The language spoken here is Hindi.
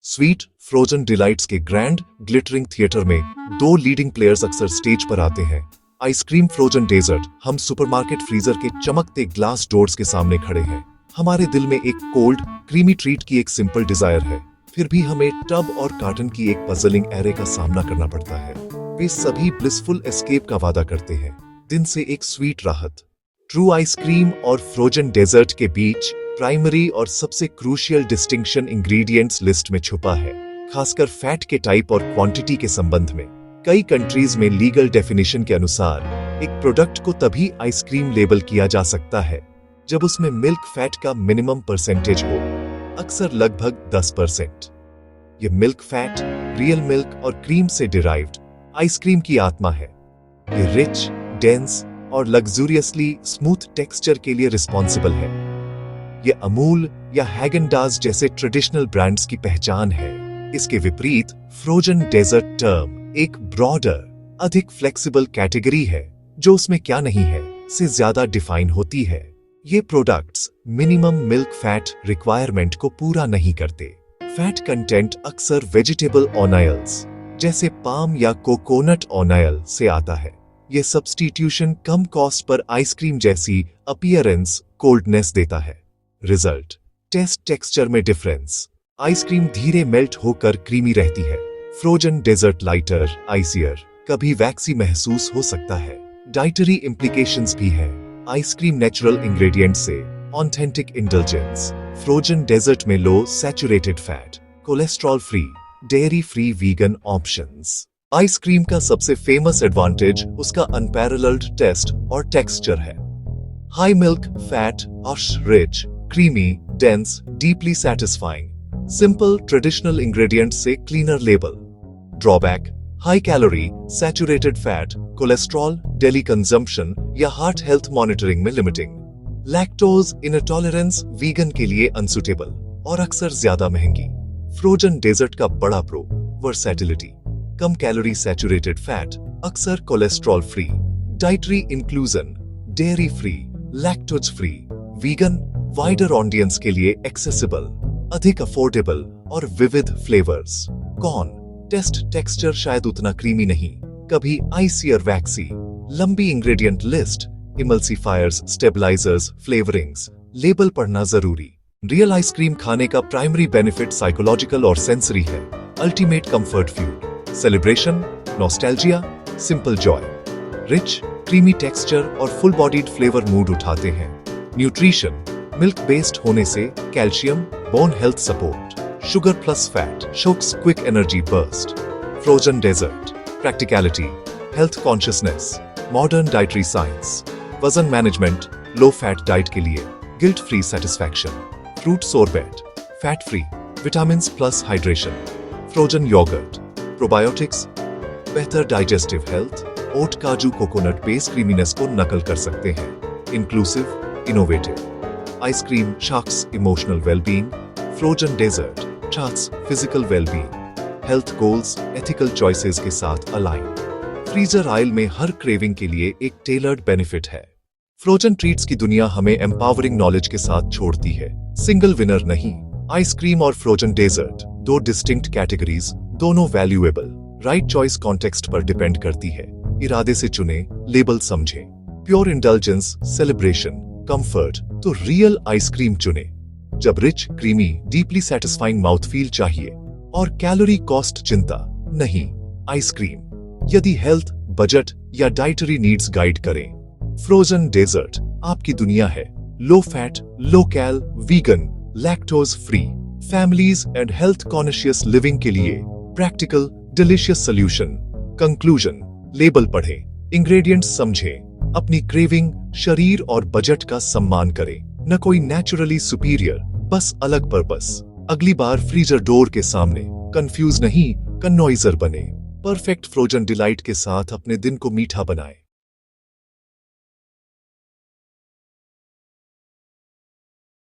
स्वीट फ्रोजन डिलाइट्स के ग्रैंड ग्लिटरिंग थिएटर में दो लीडिंग प्लेयर्स अक्सर स्टेज पर आते हैं। Ice cream frozen dessert. हम सुपरमार्केट फ्रीजर के चमकते ग्लास डोर्स के सामने खड़े हैं। हमारे दिल में एक कोल्ड क्रीमी ट्रीट की एक सिंपल डिजायर है, फिर भी हमें टब और कार्टन की एक पजलिंग एरे का सामना करना पड़ता है। वे सभी ब्लिसफुल एस्केप का वादा करते हैं, दिन से एक स्वीट राहत। ट्रू आइसक्रीम और फ्रोजन डेजर्ट के बीच प्राइमरी और सबसे क्रूशियल डिस्टिंक्शन इंग्रेडिएंट्स लिस्ट में छुपा है, खासकर फैट के टाइप और क्वांटिटी के संबंध में। कई कंट्रीज में लीगल डेफिनेशन के अनुसार एक प्रोडक्ट को तभी आइसक्रीम लेबल किया जा सकता है जब उसमें मिल्क फैट का मिनिमम परसेंटेज हो, अक्सर लगभग 10%। ये मिल्क फैट रियल मिल्क और क्रीम से डिराइव्ड आइसक्रीम की आत्मा है। ये रिच, डेंस और लग्जूरियसली स्मूथ टेक्सचर के लिए रिस्पॉन्सिबल है। ये अमूल या हैगन-डाज़ जैसे ट्रेडिशनल ब्रांड्स की पहचान है। इसके विपरीत फ्रोजन डेजर्ट टर्म एक ब्रॉडर, अधिक फ्लेक्सिबल कैटेगरी है जो उसमें क्या नहीं है से ज्यादा डिफाइन होती है। ये products minimum milk fat requirement को पूरा नहीं करते। फैट कंटेंट अक्सर वेजिटेबल ऑनायल्स जैसे पाम या कोकोनट ऑनायल से आता है। ये सब्स्टिट्यूशन कम कॉस्ट पर आइसक्रीम जैसी अपीयरेंस कोल्डनेस देता है। रिजल्ट, टेस्ट टेक्सचर में डिफरेंस। आइसक्रीम धीरे मेल्ट होकर क्रीमी रहती है। फ्रोजन डेजर्ट लाइटर, आइसियर, कभी वैक्सी महसूस हो सकता है। डाइटरी इम्प्लीकेशंस भी है। आइसक्रीम नेचुरल इंग्रेडिएंट से ऑथेंटिक इंडल्जेंस। फ्रोजन डेजर्ट में low saturated fat, cholesterol free, dairy free vegan options. Ice cream का सबसे फेमस एडवांटेज उसका अनपैरेलल्ड टेस्ट और टेक्सचर है। High milk fat, rich, creamy, dense, deeply satisfying. Simple, traditional ingredients से cleaner label. Drawback: high calorie, saturated fat, cholesterol, daily consumption या heart health monitoring में limiting. Lactose intolerance, vegan के लिए unsuitable और अक्सर ज्यादा महंगी. Frozen dessert का बड़ा pro, versatility. कम कैलोरी सैचुरेटेड फैट, अक्सर cholesterol free, dietary inclusion, dairy free, lactose free, vegan, wider audience के लिए एक्सेसिबल, अधिक अफोर्डेबल और विविध फ्लेवर्स। कौन टेस्ट टेक्सचर शायद उतना क्रीमी नहीं, कभी आइसियर वैक्सी, लंबी ingredient list, emulsifiers, stabilisers, flavourings, label पढ़ना जरूरी। रियल आइसक्रीम खाने का प्राइमरी बेनिफिट साइकोलॉजिकल और सेंसरी है। Ultimate comfort food, celebration, nostalgia, simple joy. Rich creamy texture और फुल बॉडीड फ्लेवर मूड उठाते हैं। न्यूट्रिशन, मिल्क बेस्ड होने से calcium, bone health support, sugar plus fat, shocks quick energy burst. Frozen dessert, practicality, health consciousness, modern dietary science, वजन मैनेजमेंट, लो फैट डाइट के लिए, guilt free satisfaction, fruit sorbet, fat free, vitamin plus hydration. Frozen yoghurt, probiotics, बेहतर डाइजेस्टिव हेल्थ, ओट काजू कोकोनट बेस्ड क्रीमीनेस को नकल कर सकते हैं। Inclusive, innovative. Ice cream sharks emotional well-being, frozen dessert charts physical well-being, health goals ethical choices के साथ align। फ्रीजर आयल में हर क्रेविंग के लिए एक टेलर्ड बेनिफिट है। फ्रोजन ट्रीट्स की दुनिया हमें एम्पावरिंग नॉलेज के साथ छोड़ती है, सिंगल विनर नहीं। आइसक्रीम और फ्रोजन डेजर्ट दो डिस्टिंक्ट कैटेगरीज, दोनों वैल्यूएबल। राइट चॉइस कॉन्टेक्स्ट पर डिपेंड करती है। इरादे से चुने, लेबल समझें। प्योर इंडल्जेंस, सेलिब्रेशन, कंफर्ट तो रियल आइसक्रीम चुने। जब रिच, क्रीमी, डीपली सेटिस्फाइंग माउथफील चाहिए और कैलोरी कॉस्ट चिंता नहीं, आइसक्रीम। यदि हेल्थ, बजट या डाइटरी नीड्स गाइड करें, फ्रोजन डेजर्ट आपकी दुनिया है। Low fat, low cal, vegan, lactose free, families and health conscious living के लिए practical, delicious solution. Conclusion, label पढ़ें, इंग्रेडिएंट्स समझें, अपनी क्रेविंग, शरीर और बजट का सम्मान करें। न कोई नेचुरली सुपीरियर, बस अलग पर्पस। अगली बार फ्रीजर डोर के सामने कंफ्यूज नहीं, कन्नॉइजर बने। परफेक्ट फ्रोजन डिलाइट के साथ अपने दिन को मीठा बनाएं।